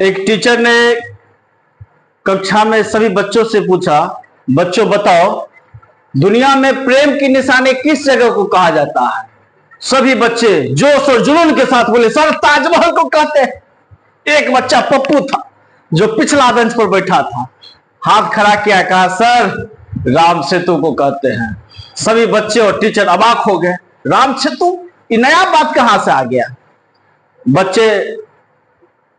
एक टीचर ने कक्षा में सभी बच्चों से पूछा, बच्चों बताओ दुनिया में प्रेम की निशानी किस जगह को कहा जाता है। सभी बच्चे जोश और जुनून के साथ बोले, सर ताजमहल को कहते हैं। एक बच्चा पप्पू था जो पिछला बेंच पर बैठा था, हाथ खड़ा किया, कहा सर राम सेतु को कहते हैं। सभी बच्चे और टीचर अबाक हो गए, राम सेतु, ये नया बात कहां से आ गया। बच्चे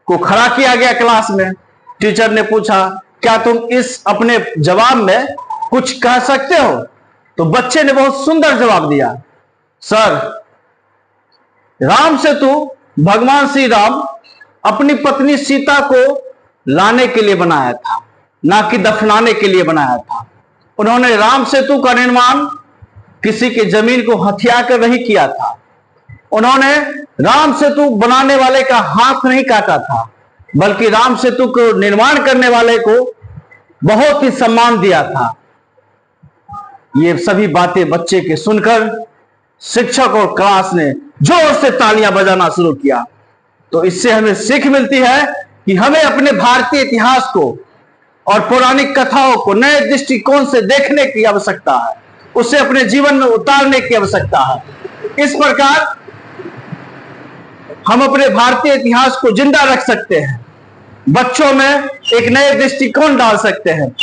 को खड़ा किया गया क्लास में। टीचर ने पूछा, क्या तुम इस अपने जवाब में कुछ कह सकते हो। तो बच्चे ने बहुत सुंदर जवाब दिया, सर राम सेतु भगवान श्री राम अपनी पत्नी सीता को लाने के लिए बनाया था, ना कि दफनाने के लिए बनाया था। उन्होंने राम सेतु का निर्माण किसी के जमीन को हथिया कर नहीं किया था। उन्होंने राम सेतु बनाने वाले का हाथ नहीं काटा था, बल्कि राम सेतु को निर्माण करने वाले को बहुत ही सम्मान दिया था। ये सभी बातें बच्चे के सुनकर शिक्षक और क्लास ने जोर से तालियां बजाना शुरू किया। तो इससे हमें सीख मिलती है कि हमें अपने भारतीय इतिहास को और पौराणिक कथाओं को नए दृष्टिकोण से देखने की आवश्यकता है, उसे अपने जीवन में उतारने की आवश्यकता है। इस प्रकार हम अपने भारतीय इतिहास को जिंदा रख सकते हैं, बच्चों में एक नए दृष्टिकोण डाल सकते हैं।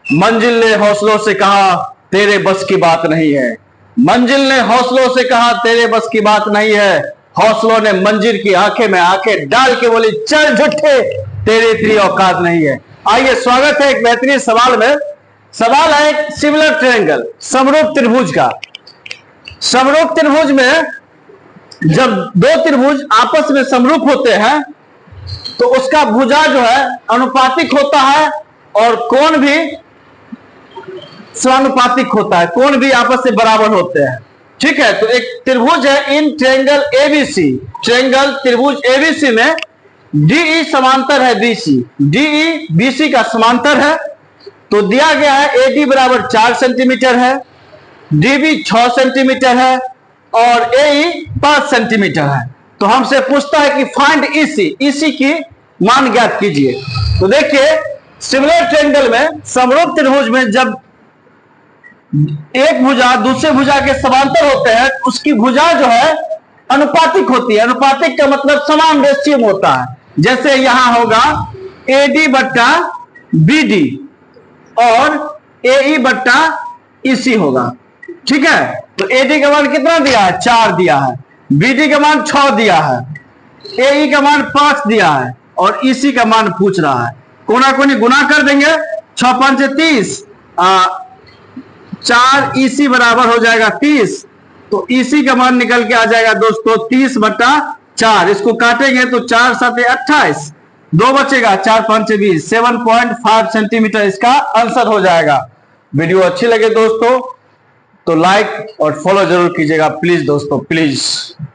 मंजिल ने हौसलों से कहा तेरे बस की बात नहीं है। मंजिल ने हौसलों से कहा तेरे बस की बात नहीं है। हौसलों ने मंजिल की आंखें में आंखें डाल के बोली, चल झुट्ठे, तेरे इतनी औकात नहीं है। आइए, स्वागत है एक बेहतरीन सवाल में। सवाल है एक सिमिलर ट्रायंगल, समरूप त्रिभुज का। समरूप त्रिभुज में जब दो त्रिभुज आपस में समरूप होते हैं तो उसका भुजा जो है अनुपातिक होता है और कोण भी समानुपातिक होता है, कोण भी आपस में बराबर होते हैं। ठीक है, तो एक त्रिभुज है इन ट्रायंगल एबीसी, ट्रायंगल त्रिभुज एबीसी में डीई समांतर है बीसी, डीई बीसी का समांतर है। तो दिया गया है एडी बराबर 4 सेंटीमीटर है, डीबी 6 सेंटीमीटर है और एई 5 सेंटीमीटर है। तो हमसे पूछता है कि फाइंड ईसी, ईसी की मान ज्ञात कीजिए। तो देखिए, सिमिलर ट्रायंगल में, समरूप त्रिभुज में जब एक भुजा दूसरे भुजा के समांतर होते हैं, उसकी भुजा जो है अनुपातिक होती है। अनुपातिक का मतलब समान रेशियो में होता है। जैसे यहां होगा एडी बट्टा बीडी और एई बट्टा ईसी होगा। ठीक है, तो एडी का मान कितना दिया है, 4 दिया है, बीडी का मान 6 दिया है, एई का मान 5 दिया है और ईसी का मान पूछ रहा है। कोना कोनी गुना कर देंगे, 6 5 30, 4 ईसी बराबर हो जाएगा 30। तो ईसी का मान निकल के आ जाएगा दोस्तों 30 बट्टा 4। इसको काटेंगे तो 4 7 28, 2 बचेगा, 4 5 20, 7.5 सेंटीमीटर इसका आंसर हो जाएगा। वीडियो अच्छी लगे दोस्तों तो लाइक और फॉलो जरूर कीजिएगा प्लीज दोस्तों, प्लीज।